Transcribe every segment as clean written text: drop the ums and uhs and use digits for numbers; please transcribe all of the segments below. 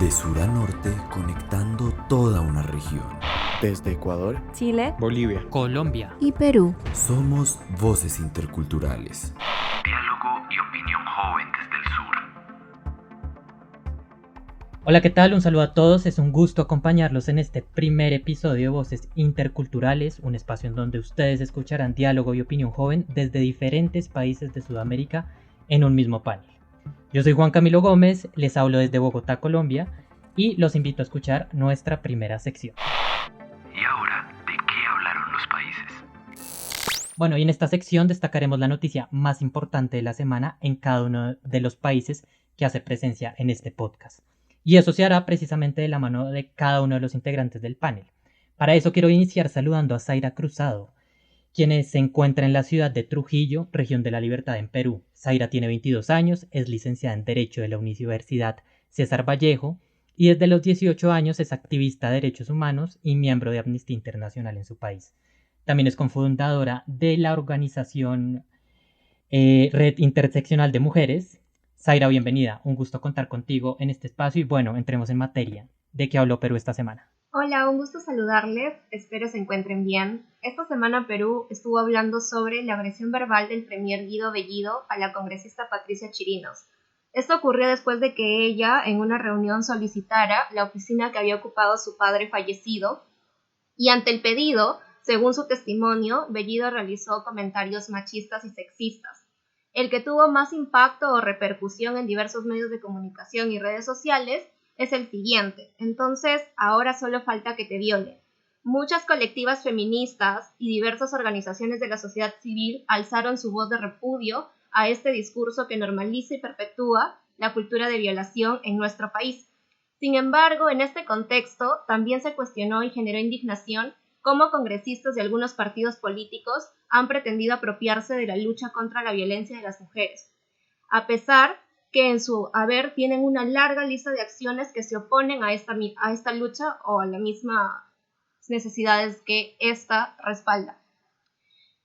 De sur a norte, conectando toda una región. Desde Ecuador, Chile, Bolivia, Colombia y Perú. Somos voces interculturales. Diálogo y opinión joven desde el sur. Hola, ¿qué tal? Un saludo a todos, es un gusto acompañarlos en este primer episodio de Voces Interculturales, un espacio en donde ustedes escucharán diálogo y opinión joven desde diferentes países de Sudamérica en un mismo panel. Yo soy Juan Camilo Gómez, les hablo desde Bogotá, Colombia, y los invito a escuchar nuestra primera sección. ¿Y ahora de qué hablaron los países? Bueno, y en esta sección destacaremos la noticia más importante de la semana en cada uno de los países que hace presencia en este podcast. Y eso se hará precisamente de la mano de cada uno de los integrantes del panel. Para eso quiero iniciar saludando a Zaira Cruzado, quien se encuentra en la ciudad de Trujillo, región de la Libertad en Perú. Zaira tiene 22 años, es licenciada en Derecho de la Universidad César Vallejo y desde los 18 años es activista de derechos humanos y miembro de Amnistía Internacional en su país. También es cofundadora de la organización Red Interseccional de Mujeres. Zaira, bienvenida, un gusto contar contigo en este espacio y bueno, entremos en materia. ¿De qué habló Perú esta semana? Hola, un gusto saludarles, espero se encuentren bien. Esta semana Perú estuvo hablando sobre la agresión verbal del premier Guido Bellido a la congresista Patricia Chirinos. Esto ocurrió después de que ella en una reunión solicitara la oficina que había ocupado su padre fallecido y ante el pedido, según su testimonio, Bellido realizó comentarios machistas y sexistas. El que tuvo más impacto o repercusión en diversos medios de comunicación y redes sociales es el siguiente. Entonces, ahora solo falta que te violen. Muchas colectivas feministas y diversas organizaciones de la sociedad civil alzaron su voz de repudio a este discurso que normaliza y perpetúa la cultura de violación en nuestro país. Sin embargo, en este contexto también se cuestionó y generó indignación cómo congresistas de algunos partidos políticos han pretendido apropiarse de la lucha contra la violencia de las mujeres, a pesar que en su haber tienen una larga lista de acciones que se oponen a esta lucha o a las mismas necesidades que ésta respalda,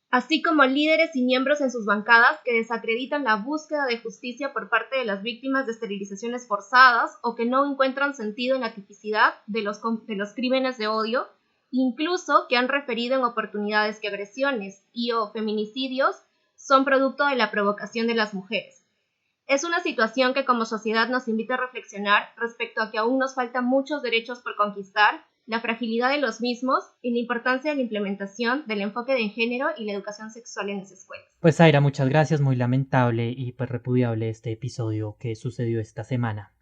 así como líderes y miembros en sus bancadas que desacreditan la búsqueda de justicia por parte de las víctimas de esterilizaciones forzadas o que no encuentran sentido en la tipicidad de los crímenes de odio, incluso que han referido en oportunidades que agresiones y o feminicidios son producto de la provocación de las mujeres. Es una situación que como sociedad nos invita a reflexionar respecto a que aún nos faltan muchos derechos por conquistar, la fragilidad de los mismos y la importancia de la implementación del enfoque de género y la educación sexual en las escuelas. Pues Zaira, muchas gracias, muy lamentable y pues repudiable este episodio que sucedió esta semana.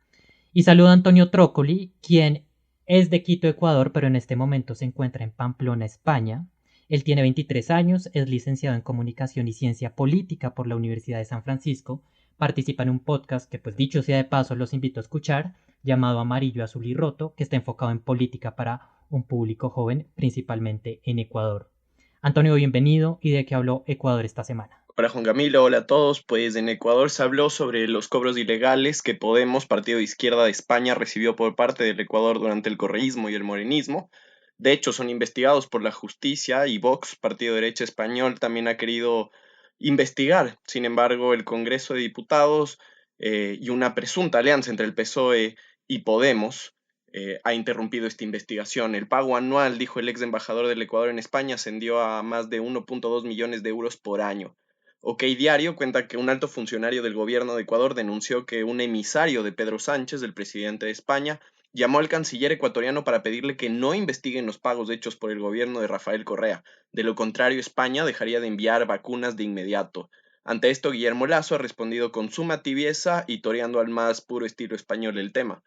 Y saludo a Antonio Trócoli, quien es de Quito, Ecuador, pero en este momento se encuentra en Pamplona, España. Él tiene 23 años, es licenciado en Comunicación y Ciencia Política por la Universidad de San Francisco. Participa en un podcast que, pues dicho sea de paso, los invito a escuchar, llamado Amarillo, Azul y Roto, que está enfocado en política para un público joven, principalmente en Ecuador. Antonio, bienvenido. ¿Y de qué habló Ecuador esta semana? Hola Juan Camilo, hola a todos. Pues en Ecuador se habló sobre los cobros ilegales que Podemos, partido de izquierda de España, recibió por parte del Ecuador durante el correísmo y el morenismo. De hecho, son investigados por la justicia y Vox, partido de derecha español, también ha querido investigar. Sin embargo, el Congreso de Diputados y una presunta alianza entre el PSOE y Podemos ha interrumpido esta investigación. El pago anual, dijo el ex embajador del Ecuador en España, ascendió a más de 1.2 millones de euros por año. OK Diario cuenta que un alto funcionario del gobierno de Ecuador denunció que un emisario de Pedro Sánchez, el presidente de España, llamó al canciller ecuatoriano para pedirle que no investiguen los pagos hechos por el gobierno de Rafael Correa. De lo contrario, España dejaría de enviar vacunas de inmediato. Ante esto, Guillermo Lasso ha respondido con suma tibieza y toreando al más puro estilo español el tema.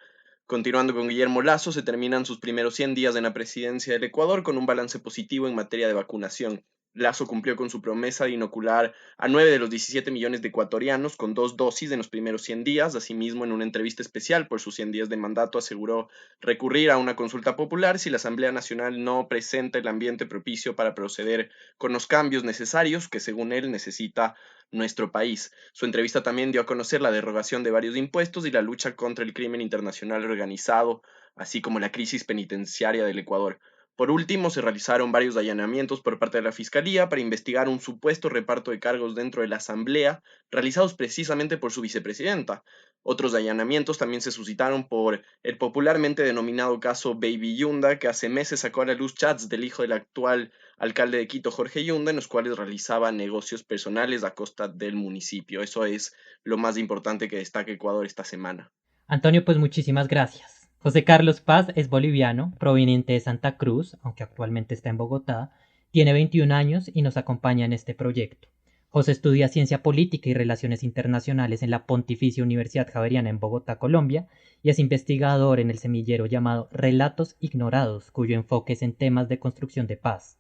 Continuando con Guillermo Lasso, se terminan sus primeros 100 días en la presidencia del Ecuador con un balance positivo en materia de vacunación. Lasso cumplió con su promesa de inocular a 9 de los 17 millones de ecuatorianos con 2 dosis en los primeros 100 días. Asimismo, en una entrevista especial por sus 100 días de mandato, aseguró recurrir a una consulta popular si la Asamblea Nacional no presenta el ambiente propicio para proceder con los cambios necesarios que, según él, necesita nuestro país. Su entrevista también dio a conocer la derogación de varios impuestos y la lucha contra el crimen internacional organizado, así como la crisis penitenciaria del Ecuador. Por último, se realizaron varios allanamientos por parte de la Fiscalía para investigar un supuesto reparto de cargos dentro de la Asamblea, realizados precisamente por su vicepresidenta. Otros allanamientos también se suscitaron por el popularmente denominado caso Baby Yunda, que hace meses sacó a la luz chats del hijo del actual alcalde de Quito, Jorge Yunda, en los cuales realizaba negocios personales a costa del municipio. Eso es lo más importante que destaca Ecuador esta semana. Antonio, pues muchísimas gracias. José Carlos Paz es boliviano, proveniente de Santa Cruz, aunque actualmente está en Bogotá, tiene 21 años y nos acompaña en este proyecto. José estudia Ciencia Política y Relaciones Internacionales en la Pontificia Universidad Javeriana en Bogotá, Colombia, y es investigador en el semillero llamado Relatos Ignorados, cuyo enfoque es en temas de construcción de paz.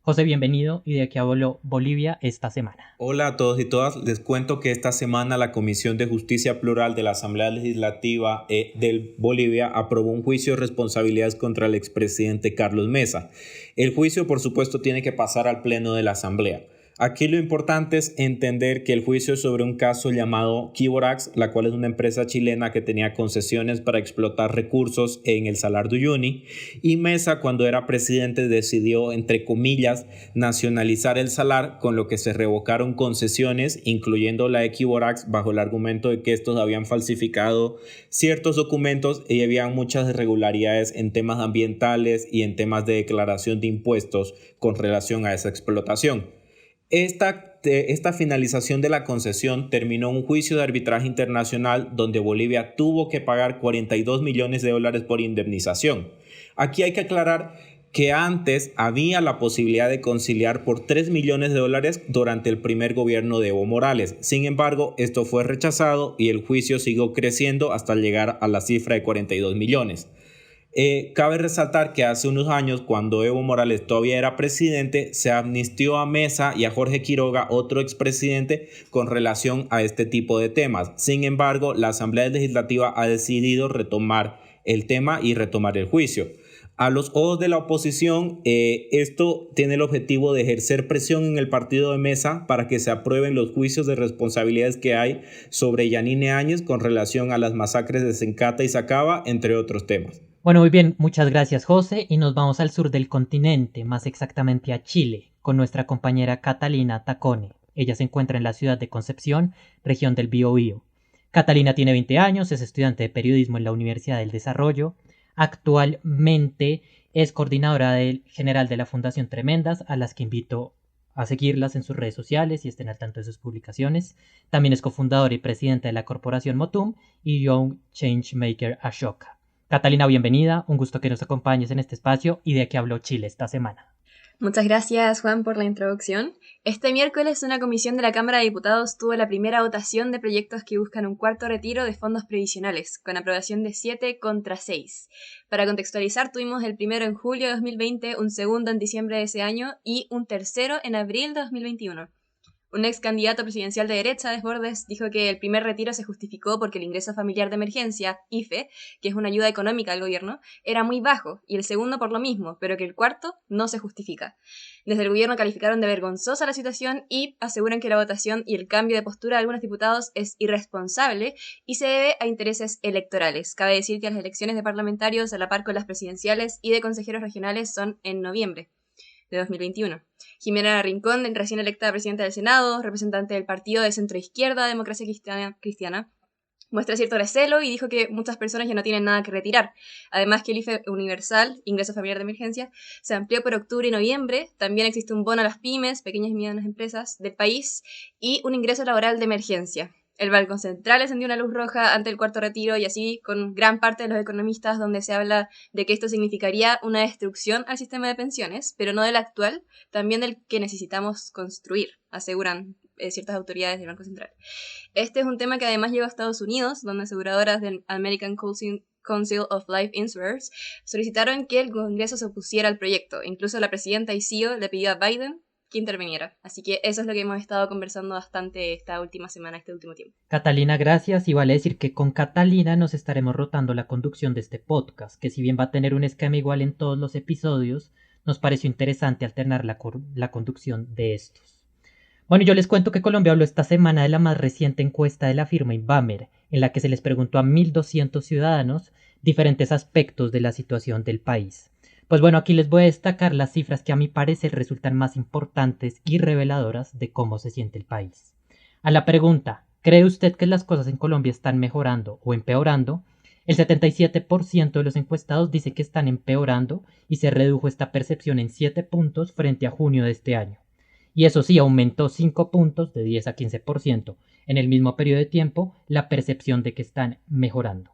José, bienvenido, y de qué habló Bolivia esta semana. Hola a todos y todas, les cuento que esta semana la Comisión de Justicia Plural de la Asamblea Legislativa de Bolivia aprobó un juicio de responsabilidades contra el expresidente Carlos Mesa. El juicio, por supuesto, tiene que pasar al Pleno de la Asamblea. Aquí lo importante es entender que el juicio es sobre un caso llamado Quiborax, la cual es una empresa chilena que tenía concesiones para explotar recursos en el Salar de Uyuni, y Mesa, cuando era presidente, decidió, entre comillas, nacionalizar el salar, con lo que se revocaron concesiones, incluyendo la de Quiborax, bajo el argumento de que estos habían falsificado ciertos documentos y había muchas irregularidades en temas ambientales y en temas de declaración de impuestos con relación a esa explotación. Esta finalización de la concesión terminó un juicio de arbitraje internacional donde Bolivia tuvo que pagar $42 millones por indemnización. Aquí hay que aclarar que antes había la posibilidad de conciliar por $3 millones durante el primer gobierno de Evo Morales. Sin embargo, esto fue rechazado y el juicio siguió creciendo hasta llegar a la cifra de 42 millones. Cabe resaltar que hace unos años, cuando Evo Morales todavía era presidente, se amnistió a Mesa y a Jorge Quiroga, otro expresidente, con relación a este tipo de temas. Sin embargo, la Asamblea Legislativa ha decidido retomar el tema y retomar el juicio. A los ojos de la oposición, esto tiene el objetivo de ejercer presión en el partido de Mesa para que se aprueben los juicios de responsabilidades que hay sobre Yanine Áñez con relación a las masacres de Sencata y Sacaba, entre otros temas. Bueno, muy bien, muchas gracias, José, y nos vamos al sur del continente, más exactamente a Chile, con nuestra compañera Catalina Tacone. Ella se encuentra en la ciudad de Concepción, región del Biobío. Catalina tiene 20 años, es estudiante de periodismo en la Universidad del Desarrollo. Actualmente es coordinadora general de la Fundación Tremendas, a las que invito a seguirlas en sus redes sociales y estén al tanto de sus publicaciones. También es cofundadora y presidenta de la corporación Motum y Young Changemaker Ashoka. Catalina, bienvenida, un gusto que nos acompañes en este espacio y de qué habló Chile esta semana. Muchas gracias, Juan, por la introducción. Este miércoles una comisión de la Cámara de Diputados tuvo la primera votación de proyectos que buscan un cuarto retiro de fondos previsionales, con aprobación de 7 contra 6. Para contextualizar, tuvimos el primero en julio de 2020, un segundo en diciembre de ese año y un tercero en abril de 2021. Un ex candidato presidencial de derecha, Desbordes, dijo que el primer retiro se justificó porque el ingreso familiar de emergencia, IFE, que es una ayuda económica del gobierno, era muy bajo, y el segundo por lo mismo, pero que el cuarto no se justifica. Desde el gobierno calificaron de vergonzosa la situación y aseguran que la votación y el cambio de postura de algunos diputados es irresponsable y se debe a intereses electorales. Cabe decir que las elecciones de parlamentarios, a la par con las presidenciales y de consejeros regionales, son en noviembre de 2021. Jimena Rincón, recién electa presidenta del Senado, representante del partido de centroizquierda Democracia Cristiana, muestra cierto recelo y dijo que muchas personas ya no tienen nada que retirar. Además que el IFE universal, ingreso familiar de emergencia, se amplió por octubre y noviembre. También existe un bono a las pymes, pequeñas y medianas empresas del país, y un ingreso laboral de emergencia. El Banco Central encendió una luz roja ante el cuarto retiro y así con gran parte de los economistas, donde se habla de que esto significaría una destrucción al sistema de pensiones, pero no del actual, también del que necesitamos construir, aseguran ciertas autoridades del Banco Central. Este es un tema que además llegó a Estados Unidos, donde aseguradoras del American Council of Life Insurers solicitaron que el Congreso se opusiera al proyecto. Incluso la presidenta y CEO le pidió a Biden que interviniera. Así que eso es lo que hemos estado conversando bastante esta última semana, este último tiempo. Catalina, gracias. Y vale decir que con Catalina nos estaremos rotando la conducción de este podcast, que si bien va a tener un esquema igual en todos los episodios, nos pareció interesante alternar la conducción de estos. Bueno, yo les cuento que Colombia habló esta semana de la más reciente encuesta de la firma Inbamer, en la que se les preguntó a 1.200 ciudadanos diferentes aspectos de la situación del país. Pues bueno, aquí les voy a destacar las cifras que a mi parecer resultan más importantes y reveladoras de cómo se siente el país. A la pregunta, ¿cree usted que las cosas en Colombia están mejorando o empeorando? El 77% de los encuestados dice que están empeorando y se redujo esta percepción en 7 puntos frente a junio de este año. Y eso sí, aumentó 5 puntos de 10 a 15% en el mismo periodo de tiempo la percepción de que están mejorando.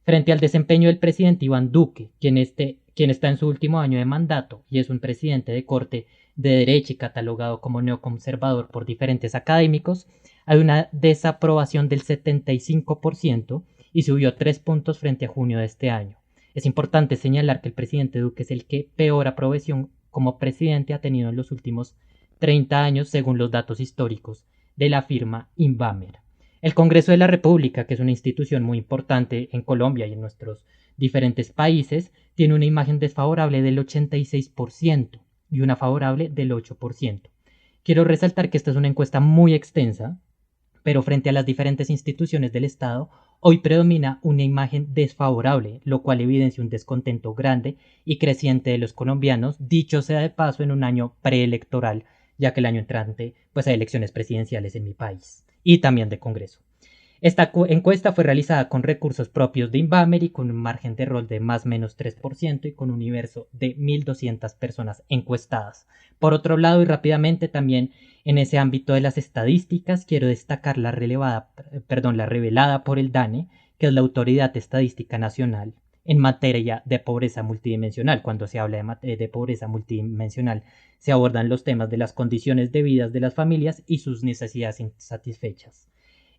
Frente al desempeño del presidente Iván Duque, quien está en su último año de mandato y es un presidente de corte de derecha y catalogado como neoconservador por diferentes académicos, hay una desaprobación del 75% y subió 3 puntos frente a junio de este año. Es importante señalar que el presidente Duque es el que peor aprobación como presidente ha tenido en los últimos 30 años según los datos históricos de la firma Inbamer. El Congreso de la República, que es una institución muy importante en Colombia y en nuestros diferentes países, tiene una imagen desfavorable del 86% y una favorable del 8%. Quiero resaltar que esta es una encuesta muy extensa, pero frente a las diferentes instituciones del Estado, hoy predomina una imagen desfavorable, lo cual evidencia un descontento grande y creciente de los colombianos, dicho sea de paso en un año preelectoral, ya que el año entrante pues hay elecciones presidenciales en mi país y también de Congreso. Esta encuesta fue realizada con recursos propios de Inbamer y con un margen de error de más o menos 3% y con un universo de 1.200 personas encuestadas. Por otro lado, y rápidamente también en ese ámbito de las estadísticas, quiero destacar la revelada por el DANE, que es la Autoridad Estadística Nacional en materia de pobreza multidimensional. Cuando se habla de pobreza multidimensional, se abordan los temas de las condiciones de vida de las familias y sus necesidades insatisfechas.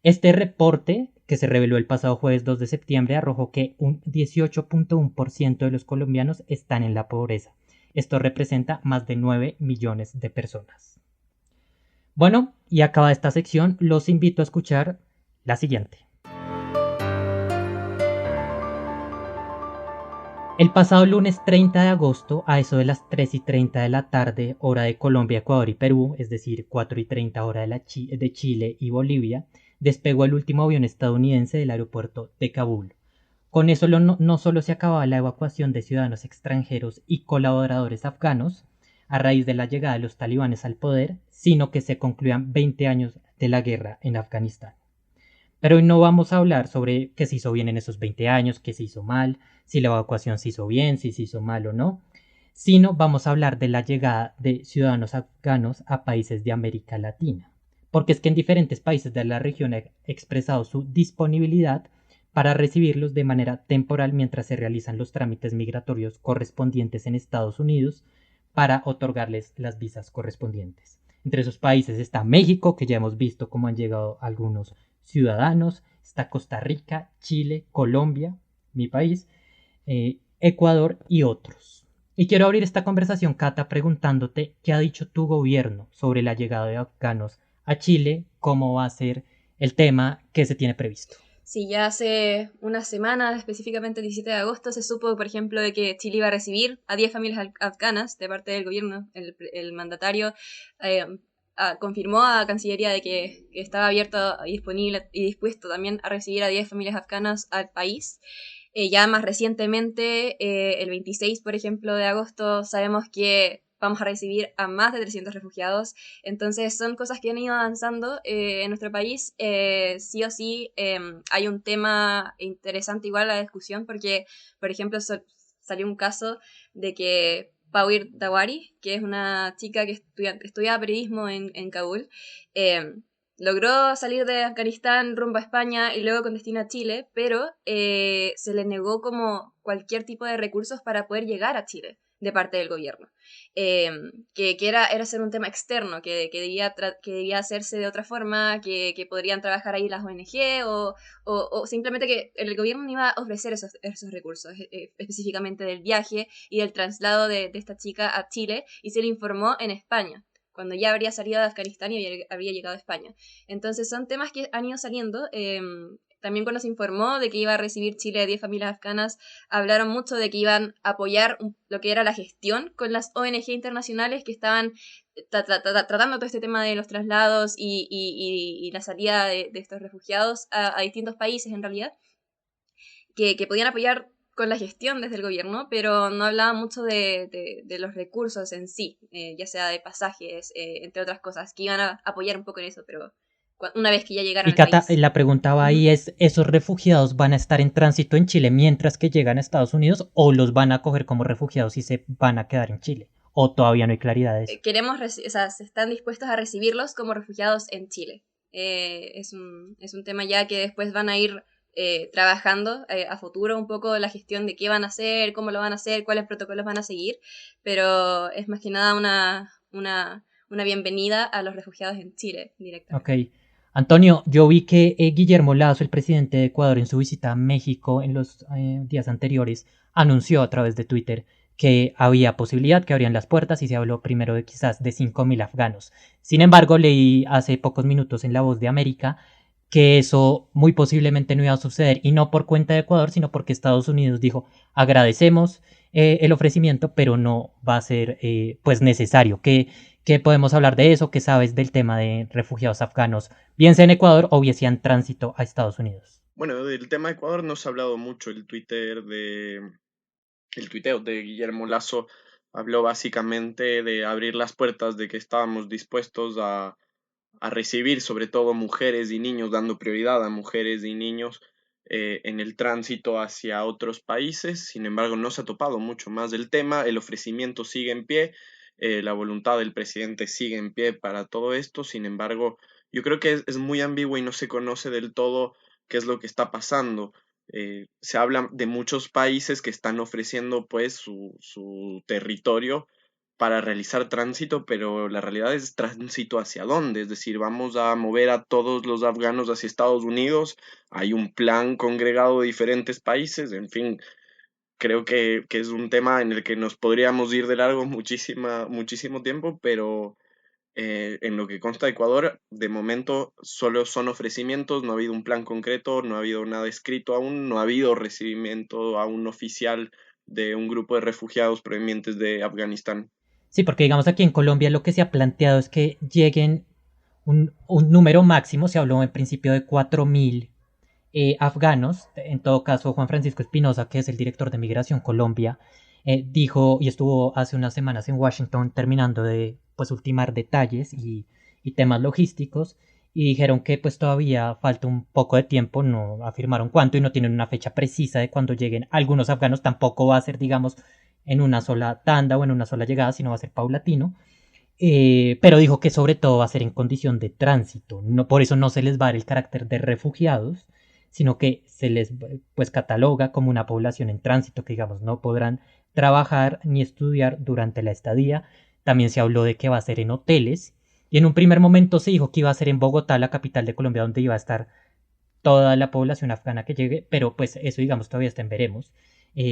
Este reporte, que se reveló el pasado jueves 2 de septiembre, arrojó que un 18.1% de los colombianos están en la pobreza. Esto representa más de 9 millones de personas. Bueno, y acaba esta sección, los invito a escuchar la siguiente. El pasado lunes 30 de agosto, a eso de las 3:30 de la tarde, hora de Colombia, Ecuador y Perú, es decir, 4:30 hora de Chile y Bolivia, despegó el último avión estadounidense del aeropuerto de Kabul. Con eso no solo se acababa la evacuación de ciudadanos extranjeros y colaboradores afganos a raíz de la llegada de los talibanes al poder, sino que se concluían 20 años de la guerra en Afganistán. Pero hoy no vamos a hablar sobre qué se hizo bien en esos 20 años, qué se hizo mal, si la evacuación se hizo bien, si se hizo mal o no, sino vamos a hablar de la llegada de ciudadanos afganos a países de América Latina. Porque es que en diferentes países de la región ha expresado su disponibilidad para recibirlos de manera temporal mientras se realizan los trámites migratorios correspondientes en Estados Unidos para otorgarles las visas correspondientes. Entre esos países está México, que ya hemos visto cómo han llegado algunos ciudadanos, está Costa Rica, Chile, Colombia, mi país, Ecuador y otros. Y quiero abrir esta conversación, Cata, preguntándote qué ha dicho tu gobierno sobre la llegada de afganos a Chile, cómo va a ser el tema que se tiene previsto. Sí, ya hace unas semanas, específicamente el 17 de agosto, se supo, por ejemplo, de que Chile iba a recibir a 10 familias afganas de parte del gobierno. El mandatario confirmó a Cancillería de que estaba abierto y disponible y dispuesto también a recibir a 10 familias afganas al país. Ya más recientemente, el 26, por ejemplo, de agosto, sabemos que vamos a recibir a más de 300 refugiados. Entonces son cosas que han ido avanzando en nuestro país. Sí o sí hay un tema interesante igual a la discusión porque, por ejemplo, salió un caso de que Pawir Dawari, que es una chica que estudia periodismo en Kabul, logró salir de Afganistán rumbo a España y luego con destino a Chile, pero se le negó como cualquier tipo de recursos para poder llegar a Chile de parte del gobierno. Que era ser un tema externo, que debía hacerse de otra forma, que podrían trabajar ahí las ONG o simplemente que el gobierno no iba a ofrecer esos recursos, específicamente del viaje y del traslado de esta chica a Chile, y se le informó en España, cuando ya habría salido de Afganistán y habría llegado a España. Entonces son temas que han ido saliendo. También cuando se informó de que iba a recibir Chile a 10 familias afganas, hablaron mucho de que iban a apoyar lo que era la gestión con las ONG internacionales que estaban tratando todo este tema de los traslados y la salida de estos refugiados a distintos países en realidad, que podían apoyar con la gestión desde el gobierno, pero no hablaba mucho de los recursos en sí, ya sea de pasajes, entre otras cosas, que iban a apoyar un poco en eso, pero una vez que ya llegaron Y al Cata, país. la pregunta va ahí es, ¿esos refugiados van a estar en tránsito en Chile mientras que llegan a Estados Unidos o los van a coger como refugiados y se van a quedar en Chile? ¿O todavía no hay claridad de eso? O sea, se están dispuestos a recibirlos como refugiados en Chile. Es un tema ya que después van a ir trabajando a futuro un poco la gestión de qué van a hacer, cómo lo van a hacer, cuáles protocolos van a seguir, pero es más que nada una bienvenida a los refugiados en Chile directamente. Ok. Antonio, yo vi que Guillermo Lazo, el presidente de Ecuador, en su visita a México en los días anteriores, anunció a través de Twitter que había posibilidad, que abrían las puertas y se habló primero de quizás de 5.000 afganos. Sin embargo, leí hace pocos minutos en La Voz de América que eso muy posiblemente no iba a suceder y no por cuenta de Ecuador, sino porque Estados Unidos dijo agradecemos el ofrecimiento, pero no va a ser pues necesario. ¿Qué podemos hablar de eso? ¿Qué sabes del tema de refugiados afganos, bien sea en Ecuador o bien sea en tránsito a Estados Unidos? Bueno, del tema de Ecuador no se ha hablado mucho. El tuiteo de Guillermo Lasso habló básicamente de abrir las puertas, de que estábamos dispuestos a recibir sobre todo mujeres y niños, dando prioridad a mujeres y niños en el tránsito hacia otros países. Sin embargo, no se ha topado mucho más del tema. El ofrecimiento sigue en pie, la voluntad del presidente sigue en pie para todo esto. Sin embargo, yo creo que es muy ambiguo y no se conoce del todo qué es lo que está pasando. Se habla de muchos países que están ofreciendo pues su territorio para realizar tránsito, pero la realidad es tránsito hacia dónde, es decir, vamos a mover a todos los afganos hacia Estados Unidos, hay un plan congregado de diferentes países, en fin, creo que es un tema en el que nos podríamos ir de largo muchísimo tiempo, pero en lo que consta de Ecuador, de momento solo son ofrecimientos, no ha habido un plan concreto, no ha habido nada escrito aún, no ha habido recibimiento aún oficial de un grupo de refugiados provenientes de Afganistán. Sí, porque digamos aquí en Colombia lo que se ha planteado es que lleguen un número máximo, se habló en principio de 4.000 afganos. En todo caso, Juan Francisco Espinosa, que es el director de Migración Colombia, dijo y estuvo hace unas semanas en Washington terminando de pues ultimar detalles y temas logísticos y dijeron que pues todavía falta un poco de tiempo, no afirmaron cuánto y no tienen una fecha precisa de cuando lleguen algunos afganos, tampoco va a ser digamos en una sola tanda o en una sola llegada, sino va a ser paulatino. Pero dijo que sobre todo va a ser en condición de tránsito, no, por eso no se les va a dar el carácter de refugiados, sino que se les pues cataloga como una población en tránsito, que digamos no podrán trabajar ni estudiar durante la estadía. También se habló de que va a ser en hoteles y en un primer momento se dijo que iba a ser en Bogotá, la capital de Colombia, donde iba a estar toda la población afgana que llegue, pero pues eso digamos todavía está en veremos,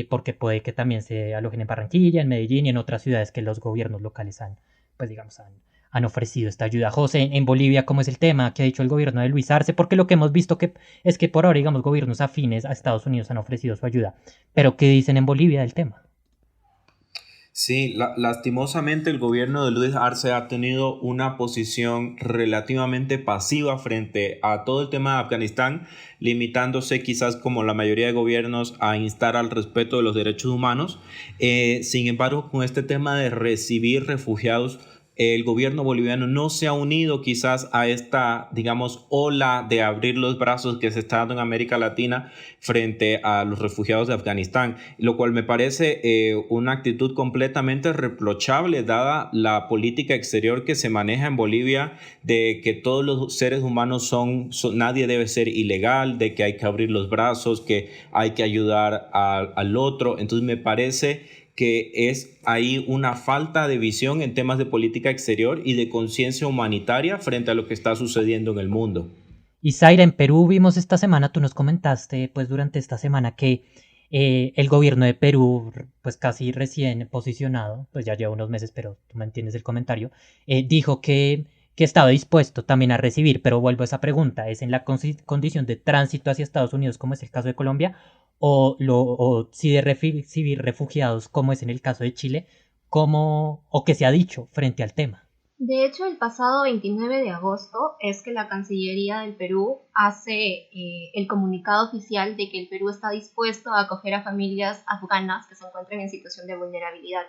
porque puede que también se alojen en Barranquilla, en Medellín y en otras ciudades que los gobiernos locales pues digamos, han ofrecido esta ayuda. José, en Bolivia, ¿cómo es el tema? ¿Qué ha dicho el gobierno de Luis Arce? Porque lo que hemos visto es que por ahora, digamos, gobiernos afines a Estados Unidos han ofrecido su ayuda. Pero ¿qué dicen en Bolivia del tema? Sí, lastimosamente el gobierno de Luis Arce ha tenido una posición relativamente pasiva frente a todo el tema de Afganistán, limitándose quizás como la mayoría de gobiernos a instar al respeto de los derechos humanos. Sin embargo, con este tema de recibir refugiados, el gobierno boliviano no se ha unido quizás a esta, digamos, ola de abrir los brazos que se está dando en América Latina frente a los refugiados de Afganistán, lo cual me parece una actitud completamente reprochable dada la política exterior que se maneja en Bolivia de que todos los seres humanos nadie debe ser ilegal, de que hay que abrir los brazos, que hay que ayudar al otro. Entonces me parece que es ahí una falta de visión en temas de política exterior y de conciencia humanitaria frente a lo que está sucediendo en el mundo. Y Zaira, en Perú vimos esta semana, tú nos comentaste pues durante esta semana que el gobierno de Perú, pues casi recién posicionado, pues ya lleva unos meses, pero tú me entiendes el comentario, dijo que estaba dispuesto también a recibir, pero vuelvo a esa pregunta, ¿es en la condición de tránsito hacia Estados Unidos como es el caso de Colombia? O si de recibir refugiados como es en el caso de Chile, o qué se ha dicho frente al tema? De hecho, el pasado 29 de agosto es que la Cancillería del Perú hace el comunicado oficial de que el Perú está dispuesto a acoger a familias afganas que se encuentren en situación de vulnerabilidad.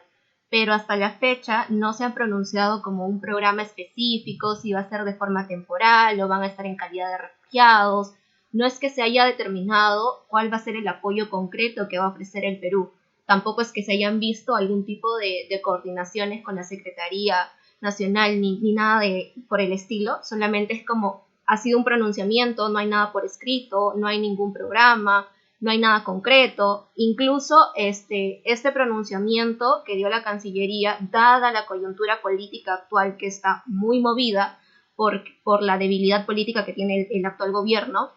Pero hasta la fecha no se han pronunciado como un programa específico, si va a ser de forma temporal o van a estar en calidad de refugiados. No es que se haya determinado cuál va a ser el apoyo concreto que va a ofrecer el Perú. Tampoco es que se hayan visto algún tipo de coordinaciones con la Secretaría Nacional ni nada por el estilo. Solamente es como ha sido un pronunciamiento, no hay nada por escrito, no hay ningún programa, no hay nada concreto. Incluso este pronunciamiento que dio la Cancillería, dada la coyuntura política actual que está muy movida por la debilidad política que tiene el actual gobierno,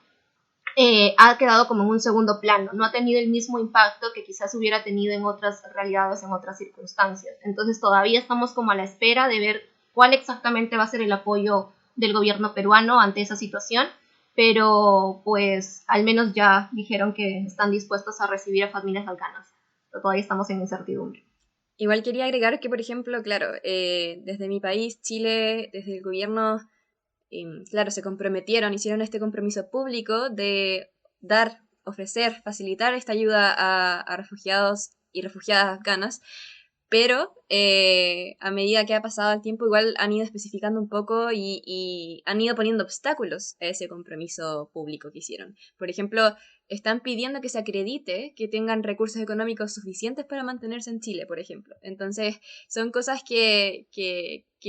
ha quedado como en un segundo plano, no ha tenido el mismo impacto que quizás hubiera tenido en otras realidades, en otras circunstancias. Entonces todavía estamos como a la espera de ver cuál exactamente va a ser el apoyo del gobierno peruano ante esa situación, pero pues al menos ya dijeron que están dispuestos a recibir a familias afganas, pero todavía estamos en incertidumbre. Igual quería agregar que, por ejemplo, claro, desde mi país, Chile, desde el gobierno, claro, se comprometieron, hicieron este compromiso público de dar, ofrecer, facilitar esta ayuda a refugiados y refugiadas afganas, pero a medida que ha pasado el tiempo igual han ido especificando un poco y han ido poniendo obstáculos a ese compromiso público que hicieron. Por ejemplo, están pidiendo que se acredite que tengan recursos económicos suficientes para mantenerse en Chile, por ejemplo. Entonces, son cosas que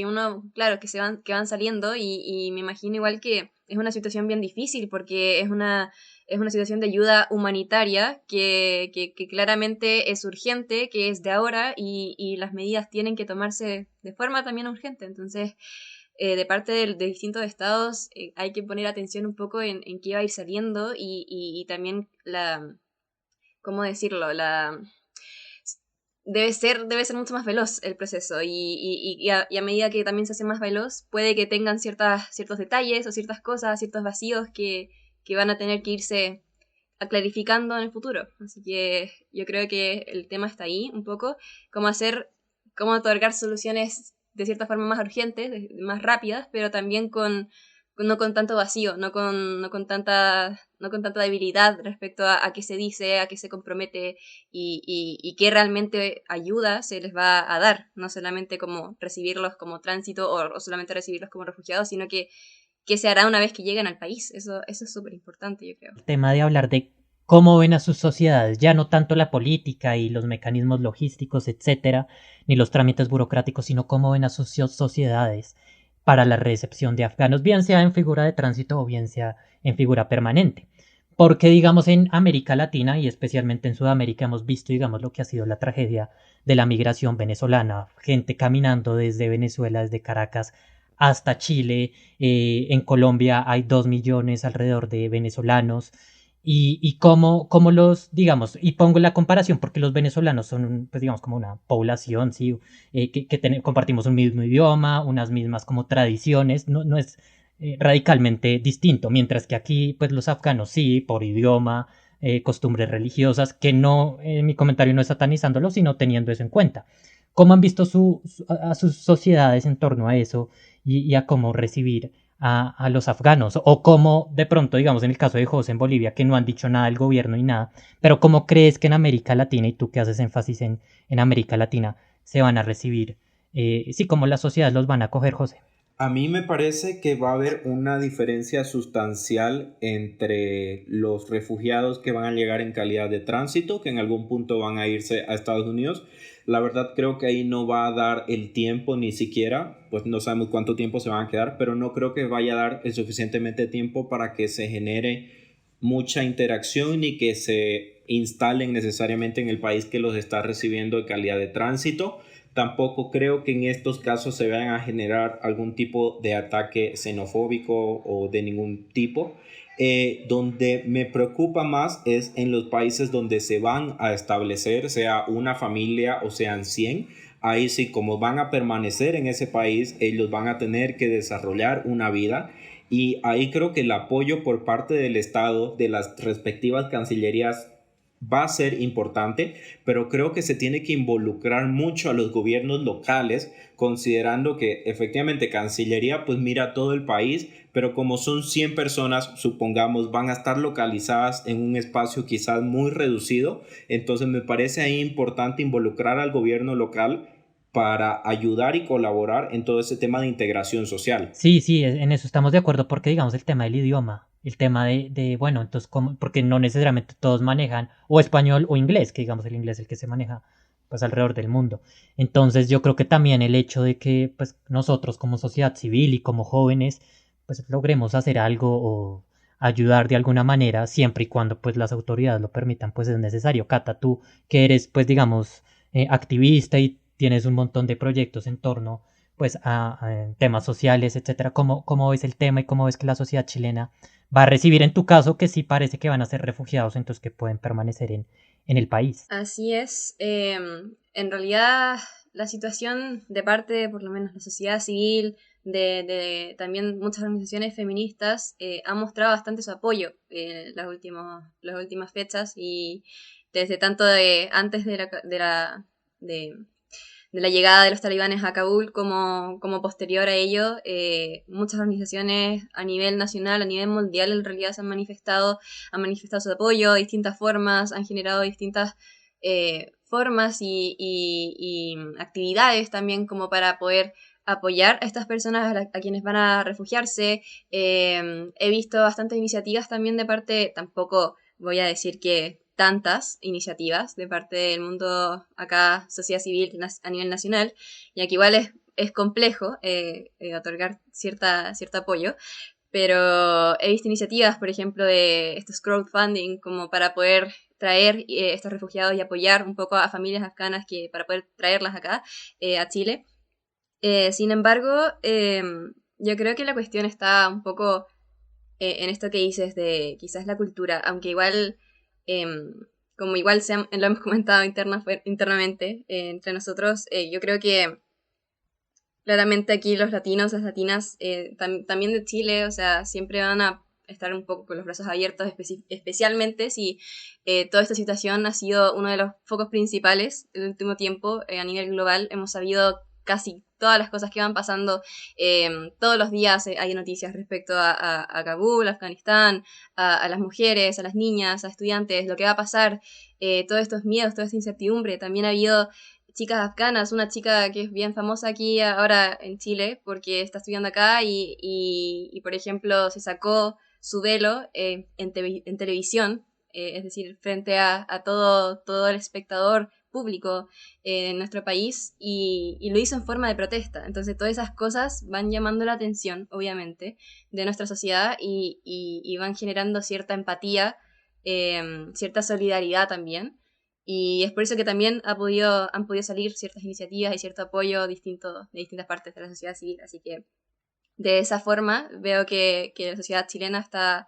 uno, claro, que van saliendo y me imagino igual que es una situación bien difícil porque es una situación de ayuda humanitaria que claramente es urgente, que es de ahora y las medidas tienen que tomarse de forma también urgente. Entonces, de parte de distintos estados hay que poner atención un poco en qué va a ir saliendo y también ¿cómo decirlo? Debe ser mucho más veloz el proceso y a medida que también se hace más veloz puede que tengan ciertos detalles o ciertas cosas, ciertos vacíos que van a tener que irse clarificando en el futuro. Así que yo creo que el tema está ahí un poco, cómo otorgar soluciones de cierta forma más urgentes, más rápidas, pero también no con tanto vacío, no con tanta debilidad respecto a qué se dice, a qué se compromete y qué realmente ayuda se les va a dar, no solamente como recibirlos como tránsito o solamente recibirlos como refugiados, sino que se hará una vez que lleguen al país. Eso es súper importante, yo creo. El tema de hablar de cómo ven a sus sociedades, ya no tanto la política y los mecanismos logísticos, etcétera, ni los trámites burocráticos, sino cómo ven a sus sociedades para la recepción de afganos, bien sea en figura de tránsito o bien sea en figura permanente. Porque, digamos, en América Latina y especialmente en Sudamérica hemos visto, digamos, lo que ha sido la tragedia de la migración venezolana, gente caminando desde Venezuela, desde Caracas, hasta Chile. En Colombia hay 2 millones alrededor de venezolanos y cómo los, digamos, y pongo la comparación porque los venezolanos son, pues digamos, como una población, ¿sí? Compartimos un mismo idioma, unas mismas como tradiciones, no es radicalmente distinto, mientras que aquí, pues los afganos sí, por idioma, costumbres religiosas, que no, mi comentario no es satanizándolo, sino teniendo eso en cuenta. ¿Cómo han visto a sus sociedades en torno a eso y a cómo recibir a los afganos? O cómo, de pronto, digamos, en el caso de José en Bolivia, que no han dicho nada del gobierno ni nada, pero cómo crees que en América Latina, y tú que haces énfasis en América Latina, se van a recibir? Sí, cómo las sociedades los van a acoger, José. A mí me parece que va a haber una diferencia sustancial entre los refugiados que van a llegar en calidad de tránsito, que en algún punto van a irse a Estados Unidos. La verdad creo que ahí no va a dar el tiempo ni siquiera, pues no sabemos cuánto tiempo se van a quedar, pero no creo que vaya a dar el suficientemente tiempo para que se genere mucha interacción ni que se instalen necesariamente en el país que los está recibiendo en calidad de tránsito. Tampoco creo que en estos casos se vayan a generar algún tipo de ataque xenofóbico o de ningún tipo. Donde me preocupa más es en los países donde se van a establecer, sea una familia o sean 100. Ahí sí, como van a permanecer en ese país, ellos van a tener que desarrollar una vida. Y ahí creo que el apoyo por parte del Estado, de las respectivas cancillerías va a ser importante, pero creo que se tiene que involucrar mucho a los gobiernos locales, considerando que efectivamente Cancillería pues mira todo el país, pero como son 100 personas, supongamos, van a estar localizadas en un espacio quizás muy reducido, entonces me parece ahí importante involucrar al gobierno local para ayudar y colaborar en todo ese tema de integración social. Sí, sí, en eso estamos de acuerdo porque digamos el tema del idioma, el tema bueno, entonces, porque no necesariamente todos manejan o español o inglés, que digamos el inglés es el que se maneja pues alrededor del mundo. Entonces yo creo que también el hecho de que pues nosotros como sociedad civil y como jóvenes pues logremos hacer algo o ayudar de alguna manera, siempre y cuando pues las autoridades lo permitan, pues es necesario. Cata, tú que eres pues digamos activista y tienes un montón de proyectos en torno pues a temas sociales, etcétera. ¿Cómo ves el tema y cómo ves que la sociedad chilena va a recibir en tu caso que sí parece que van a ser refugiados, entonces que pueden permanecer en el país? Así es. En realidad la situación de parte de por lo menos la sociedad civil, de también muchas organizaciones feministas, ha mostrado bastante su apoyo las últimas fechas y desde tanto antes de la llegada de los talibanes a Kabul como posterior a ello, muchas organizaciones a nivel nacional, a nivel mundial en realidad han manifestado su apoyo de distintas formas, han generado distintas formas y actividades también como para poder apoyar a estas personas a quienes van a refugiarse. He visto bastantes iniciativas también de parte, tampoco voy a decir que tantas iniciativas de parte del mundo acá, sociedad civil a nivel nacional, y aquí igual es complejo otorgar cierto apoyo, pero he visto iniciativas, por ejemplo, de estos crowdfunding como para poder traer estos refugiados y apoyar un poco a familias afganas para poder traerlas acá a Chile. Sin embargo, yo creo que la cuestión está un poco en esto que dices de quizás la cultura, aunque igual, como igual lo hemos comentado internamente entre nosotros, yo creo que claramente aquí los latinos, las latinas, también de Chile, o sea, siempre van a estar un poco con los brazos abiertos, especialmente si toda esta situación ha sido uno de los focos principales del último tiempo a nivel global. Hemos sabido casi todas las cosas que van pasando, todos los días hay noticias respecto a Kabul, Afganistán, a las mujeres, a las niñas, a estudiantes, lo que va a pasar, todos estos miedos, toda esta incertidumbre. También ha habido chicas afganas, una chica que es bien famosa aquí ahora en Chile porque está estudiando acá y por ejemplo, se sacó su velo en televisión, es decir, frente a todo el espectador público en nuestro país y lo hizo en forma de protesta. Entonces todas esas cosas van llamando la atención, obviamente, de nuestra sociedad y van generando cierta empatía, cierta solidaridad también. Y es por eso que también han podido salir ciertas iniciativas y cierto apoyo de distintas partes de la sociedad civil. Así que de esa forma veo que la sociedad chilena está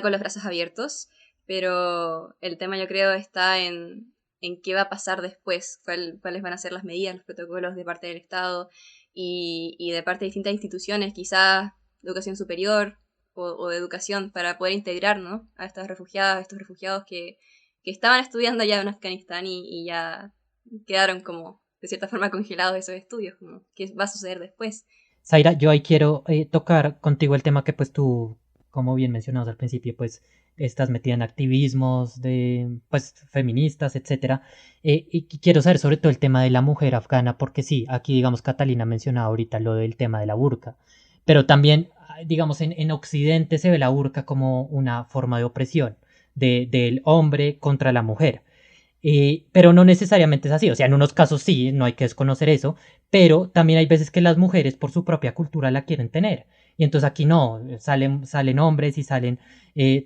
con los brazos abiertos, pero el tema yo creo está en qué va a pasar después, cuáles van a ser las medidas, los protocolos de parte del Estado y de parte de distintas instituciones, quizás de educación superior o de educación, para poder integrar, ¿no?, a estos refugiados que estaban estudiando allá en Afganistán y ya quedaron como de cierta forma congelados esos estudios, como qué va a suceder después. Zaira, yo ahí quiero tocar contigo el tema que pues tú, como bien mencionabas al principio, pues estás metida en activismos de pues feministas, etcétera, y quiero saber sobre todo el tema de la mujer afgana, porque sí, aquí digamos Catalina mencionaba ahorita lo del tema de la burka, pero también digamos en Occidente se ve la burka como una forma de opresión del hombre contra la mujer. Pero no necesariamente es así, o sea, en unos casos sí, no hay que desconocer eso, pero también hay veces que las mujeres por su propia cultura la quieren tener, y entonces aquí no, salen hombres y salen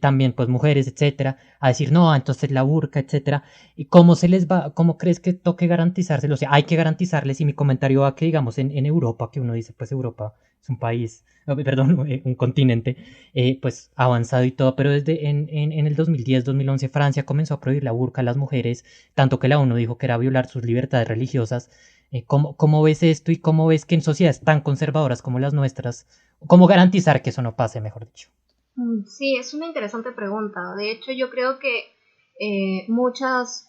también pues mujeres, etcétera, a decir no, entonces la burka, etcétera, y cómo se les va, cómo crees que toque garantizárselo, o sea, hay que garantizarles, y mi comentario va que digamos en Europa, que uno dice pues Europa es un país, perdón, un continente pues avanzado y todo, pero desde en el 2010-2011 Francia comenzó a prohibir la burka a las mujeres, tanto que la ONU dijo que era violar sus libertades religiosas. ¿Cómo ves esto y cómo ves que en sociedades tan conservadoras como las nuestras, cómo garantizar que eso no pase, mejor dicho? Sí, es una interesante pregunta. De hecho, yo creo que muchas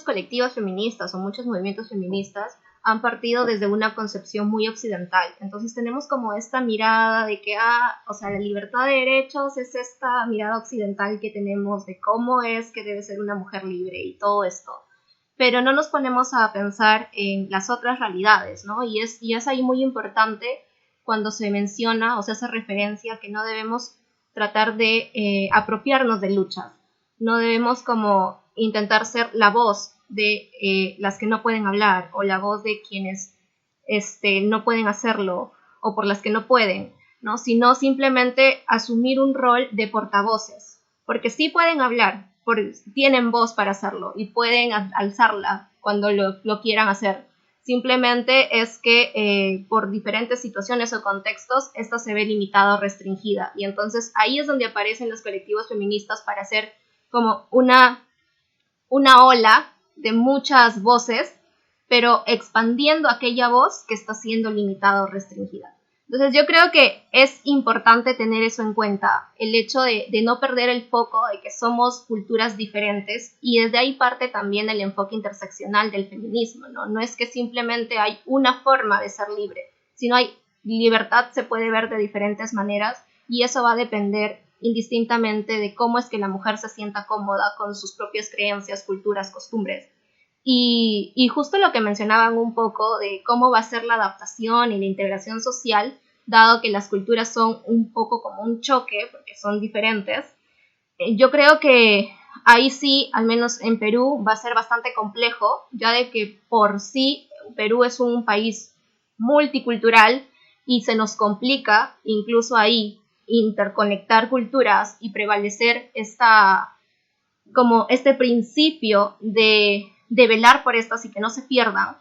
colectivas feministas o muchos movimientos feministas han partido desde una concepción muy occidental. Entonces tenemos como esta mirada de que, o sea, la libertad de derechos es esta mirada occidental que tenemos de cómo es que debe ser una mujer libre y todo esto. Pero no nos ponemos a pensar en las otras realidades, ¿no? Y es ahí muy importante cuando se menciona o se hace referencia que no debemos tratar de apropiarnos de luchas. No debemos como intentar ser la voz de las que no pueden hablar o la voz de quienes no pueden hacerlo o por las que no pueden, ¿no? Sino simplemente asumir un rol de portavoces, porque sí pueden hablar, tienen voz para hacerlo y pueden alzarla cuando lo quieran hacer. Simplemente es que por diferentes situaciones o contextos esto se ve limitado o restringida, y entonces ahí es donde aparecen los colectivos feministas para hacer como una ola de muchas voces, pero expandiendo aquella voz que está siendo limitada o restringida. Entonces yo creo que es importante tener eso en cuenta, el hecho de no perder el foco de que somos culturas diferentes, y desde ahí parte también el enfoque interseccional del feminismo, ¿no? No es que simplemente hay una forma de ser libre, sino hay libertad, se puede ver de diferentes maneras, y eso va a depender indistintamente de cómo es que la mujer se sienta cómoda con sus propias creencias, culturas, costumbres. Y justo lo que mencionaban un poco de cómo va a ser la adaptación y la integración social, dado que las culturas son un poco como un choque, porque son diferentes, yo creo que ahí sí, al menos en Perú, va a ser bastante complejo, ya de que por sí Perú es un país multicultural y se nos complica incluso ahí interconectar culturas y prevalecer como este principio de velar por estas y que no se pierdan.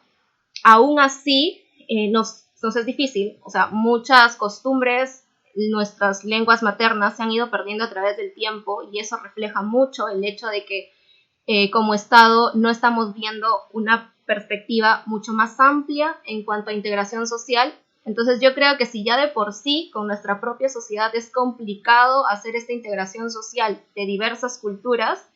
Aún así nos es difícil, o sea, muchas costumbres, nuestras lenguas maternas se han ido perdiendo a través del tiempo, y eso refleja mucho el hecho de que como Estado no estamos viendo una perspectiva mucho más amplia en cuanto a integración social. Entonces yo creo que si ya de por sí con nuestra propia sociedad es complicado hacer esta integración social de diversas culturas,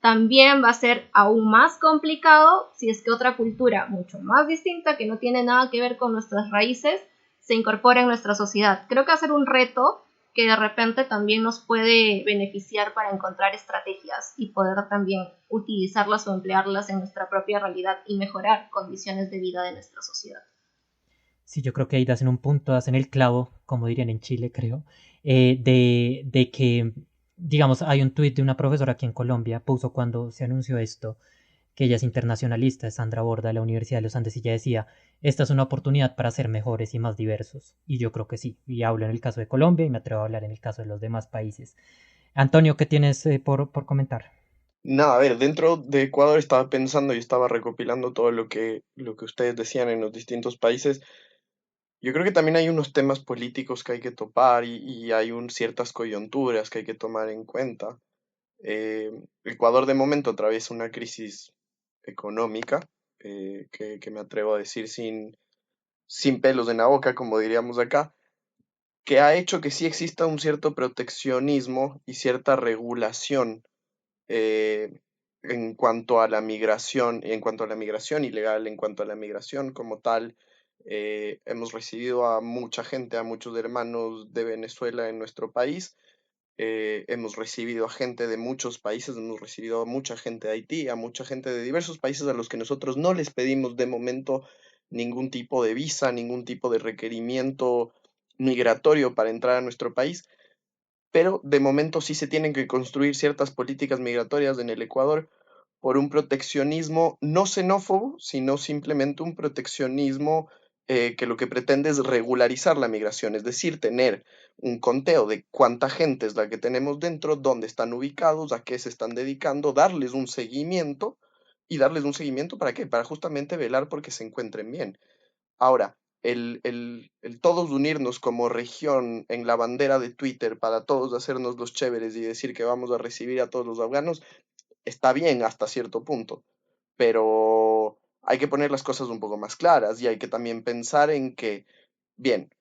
también va a ser aún más complicado si es que otra cultura mucho más distinta, que no tiene nada que ver con nuestras raíces, se incorpora en nuestra sociedad. Creo que va a ser un reto que de repente también nos puede beneficiar para encontrar estrategias y poder también utilizarlas o emplearlas en nuestra propia realidad y mejorar condiciones de vida de nuestra sociedad. Sí, yo creo que ahí das en un punto, das en el clavo, como dirían en Chile, creo, de que, digamos, hay un tuit de una profesora aquí en Colombia, puso cuando se anunció esto, que ella es internacionalista, es Sandra Borda de la Universidad de los Andes, y ella decía, esta es una oportunidad para ser mejores y más diversos. Y yo creo que sí, y hablo en el caso de Colombia y me atrevo a hablar en el caso de los demás países. Antonio, ¿qué tienes por comentar? Nada, a ver, dentro de Ecuador estaba pensando y estaba recopilando todo lo que ustedes decían en los distintos países. Yo creo que también hay unos temas políticos que hay que topar y hay ciertas coyunturas que hay que tomar en cuenta. Ecuador de momento atraviesa una crisis económica, que me atrevo a decir sin pelos en la boca, como diríamos acá, que ha hecho que sí exista un cierto proteccionismo y cierta regulación eh, en cuanto a la migración ilegal, en cuanto a la migración como tal. Hemos recibido a mucha gente, a muchos hermanos de Venezuela en nuestro país. Hemos recibido a gente de muchos países, hemos recibido a mucha gente de Haití, a mucha gente de diversos países a los que nosotros no les pedimos de momento ningún tipo de visa, ningún tipo de requerimiento migratorio para entrar a nuestro país, pero de momento sí se tienen que construir ciertas políticas migratorias en el Ecuador por un proteccionismo no xenófobo, sino simplemente un proteccionismo que lo que pretende es regularizar la migración, es decir, tener un conteo de cuánta gente es la que tenemos dentro, dónde están ubicados, a qué se están dedicando, darles un seguimiento. ¿Y darles un seguimiento para qué? Para justamente velar porque se encuentren bien. Ahora, el todos unirnos como región en la bandera de Twitter para todos hacernos los chéveres y decir que vamos a recibir a todos los afganos, está bien hasta cierto punto, pero hay que poner las cosas un poco más claras y hay que también pensar en que, bien,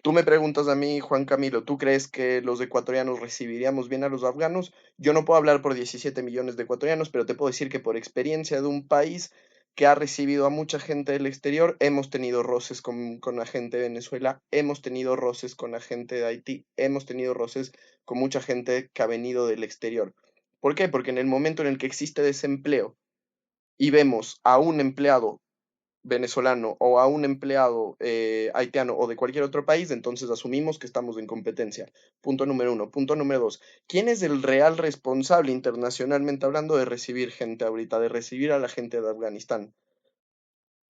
Tú me preguntas a mí, Juan Camilo, ¿tú crees que los ecuatorianos recibiríamos bien a los afganos? Yo no puedo hablar por 17 millones de ecuatorianos, pero te puedo decir que por experiencia de un país que ha recibido a mucha gente del exterior, hemos tenido roces con la gente de Venezuela, hemos tenido roces con la gente de Haití, hemos tenido roces con mucha gente que ha venido del exterior. ¿Por qué? Porque en el momento en el que existe desempleo y vemos a un empleado venezolano o a un empleado haitiano o de cualquier otro país, entonces asumimos que estamos en competencia. Punto número uno. Punto número dos. ¿Quién es el real responsable internacionalmente hablando de recibir gente ahorita, de recibir a la gente de Afganistán?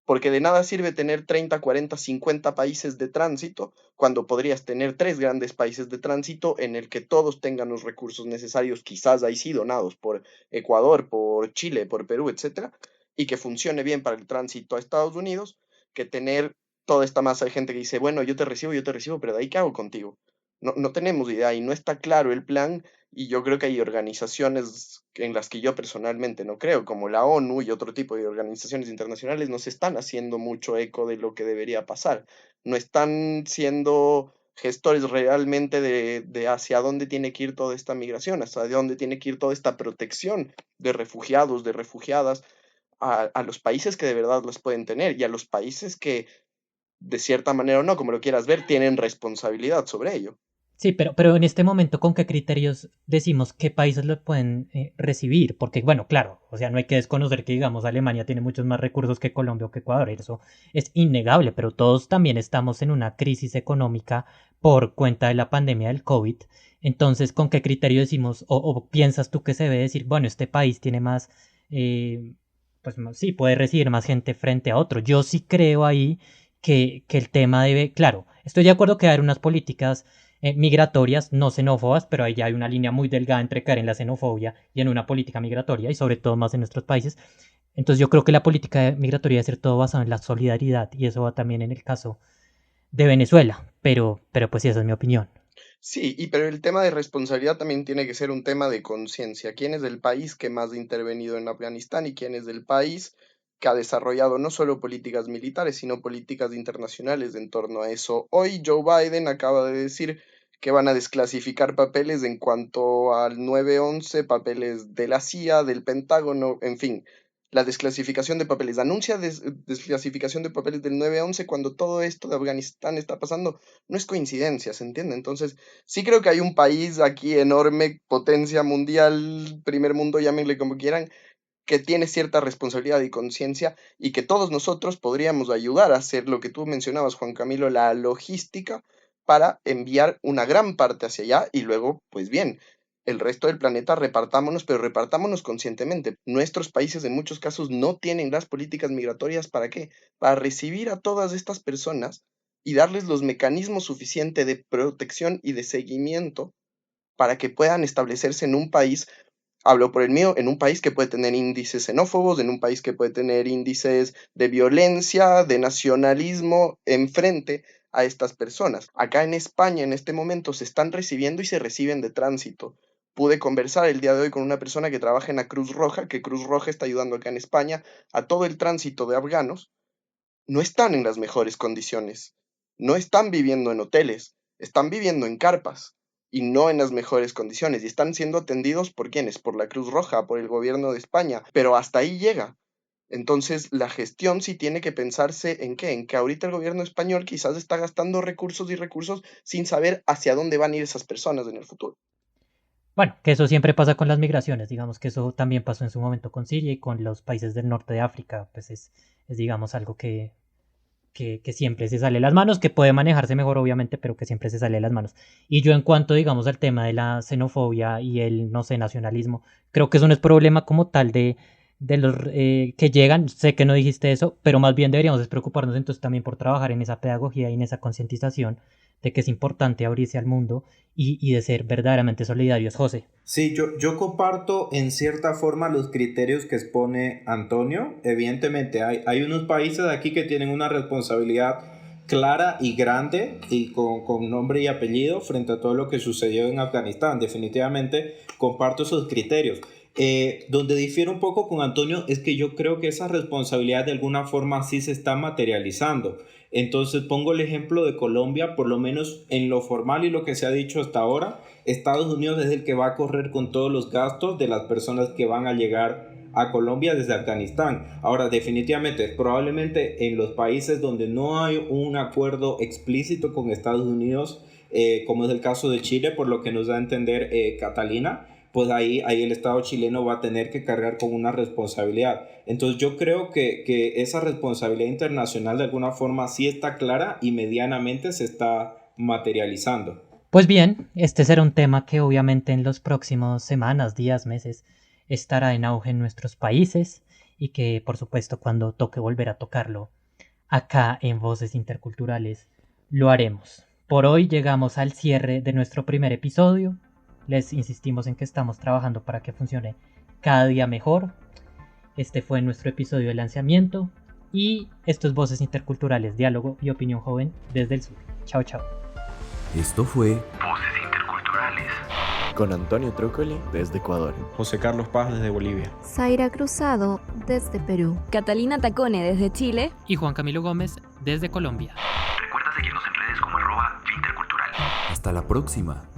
Porque de nada sirve tener 30, 40, 50 países de tránsito cuando podrías tener 3 grandes países de tránsito en el que todos tengan los recursos necesarios, quizás ahí sí donados por Ecuador, por Chile, por Perú, etcétera, y que funcione bien para el tránsito a Estados Unidos, que tener toda esta masa de gente que dice, bueno, yo te recibo, pero de ahí ¿qué hago contigo? No tenemos idea y no está claro el plan, y yo creo que hay organizaciones en las que yo personalmente no creo, como la ONU y otro tipo de organizaciones internacionales, no se están haciendo mucho eco de lo que debería pasar. No están siendo gestores realmente de hacia dónde tiene que ir toda esta migración, hacia dónde tiene que ir toda esta protección de refugiados, de refugiadas, a los países que de verdad las pueden tener y a los países que, de cierta manera o no, como lo quieras ver, tienen responsabilidad sobre ello. Sí, pero en este momento, ¿con qué criterios decimos qué países lo pueden recibir? Porque, bueno, claro, o sea, no hay que desconocer que, digamos, Alemania tiene muchos más recursos que Colombia o que Ecuador, eso es innegable, pero todos también estamos en una crisis económica por cuenta de la pandemia del COVID. Entonces, ¿con qué criterio decimos o piensas tú que se debe decir, bueno, este país tiene más, pues sí, puede recibir más gente frente a otro? Yo sí creo ahí que el tema debe, claro, estoy de acuerdo que hay unas políticas migratorias, no xenófobas, pero ahí ya hay una línea muy delgada entre caer en la xenofobia y en una política migratoria, y sobre todo más en nuestros países. Entonces yo creo que la política migratoria debe ser todo basado en la solidaridad, y eso va también en el caso de Venezuela, pero pues sí, esa es mi opinión. Sí, pero el tema de responsabilidad también tiene que ser un tema de conciencia. ¿Quién es el país que más ha intervenido en Afganistán y quién es el país que ha desarrollado no solo políticas militares, sino políticas internacionales en torno a eso? Hoy Joe Biden acaba de decir que van a desclasificar papeles en cuanto al 9/11, papeles de la CIA, del Pentágono, en fin, la desclasificación de papeles. Anuncia desclasificación de papeles del 9/11 cuando todo esto de Afganistán está pasando. No es coincidencia, ¿se entiende? Entonces, sí creo que hay un país aquí enorme, potencia mundial, primer mundo, llámenle como quieran, que tiene cierta responsabilidad y conciencia y que todos nosotros podríamos ayudar a hacer lo que tú mencionabas, Juan Camilo, la logística para enviar una gran parte hacia allá y luego, pues bien, el resto del planeta repartámonos, pero repartámonos conscientemente. Nuestros países en muchos casos no tienen las políticas migratorias ¿para qué? Para recibir a todas estas personas y darles los mecanismos suficientes de protección y de seguimiento para que puedan establecerse en un país, hablo por el mío, en un país que puede tener índices xenófobos, en un país que puede tener índices de violencia, de nacionalismo, enfrente a estas personas. Acá en España en este momento se están recibiendo y se reciben de tránsito. Pude conversar el día de hoy con una persona que trabaja en la Cruz Roja, que Cruz Roja está ayudando acá en España a todo el tránsito de afganos. No están en las mejores condiciones, no están viviendo en hoteles, están viviendo en carpas y no en las mejores condiciones y están siendo atendidos por quienes, por la Cruz Roja, por el gobierno de España, pero hasta ahí llega. Entonces, la gestión sí tiene que pensarse en qué, en que ahorita el gobierno español quizás está gastando recursos y recursos sin saber hacia dónde van a ir esas personas en el futuro. Bueno, que eso siempre pasa con las migraciones, digamos que eso también pasó en su momento con Siria y con los países del norte de África, pues es digamos algo que siempre se sale de las manos, que puede manejarse mejor obviamente, pero que siempre se sale de las manos. Y yo en cuanto, digamos, al tema de la xenofobia y el, no sé, nacionalismo, creo que eso no es problema como tal de los que llegan, sé que no dijiste eso, pero más bien deberíamos preocuparnos entonces también por trabajar en esa pedagogía y en esa concientización de que es importante abrirse al mundo y de ser verdaderamente solidarios, José. Sí, yo comparto en cierta forma los criterios que expone Antonio. Evidentemente hay unos países aquí que tienen una responsabilidad clara y grande y con nombre y apellido frente a todo lo que sucedió en Afganistán. Definitivamente comparto esos criterios. Donde difiero un poco con Antonio es que yo creo que esa responsabilidad de alguna forma sí se está materializando. Entonces pongo el ejemplo de Colombia, por lo menos en lo formal y lo que se ha dicho hasta ahora, Estados Unidos es el que va a correr con todos los gastos de las personas que van a llegar a Colombia desde Afganistán. Ahora, definitivamente, probablemente en los países donde no hay un acuerdo explícito con Estados Unidos, como es el caso de Chile, por lo que nos da a entender Catalina, pues ahí el Estado chileno va a tener que cargar con una responsabilidad. Entonces yo creo que esa responsabilidad internacional de alguna forma sí está clara y medianamente se está materializando. Pues bien, este será un tema que obviamente en los próximos semanas, días, meses estará en auge en nuestros países y que por supuesto cuando toque volver a tocarlo acá en Voces Interculturales lo haremos. Por hoy llegamos al cierre de nuestro primer episodio. Les insistimos en que estamos trabajando para que funcione cada día mejor. Este fue nuestro episodio de lanzamiento y esto es Voces Interculturales, diálogo y opinión joven desde el sur. Chao, chao. Esto fue Voces Interculturales. Con Antonio Trócoli desde Ecuador. José Carlos Paz desde Bolivia. Zaira Cruzado desde Perú. Catalina Tacone desde Chile. Y Juan Camilo Gómez desde Colombia. Recuerda seguirnos en redes como @intercultural. Hasta la próxima.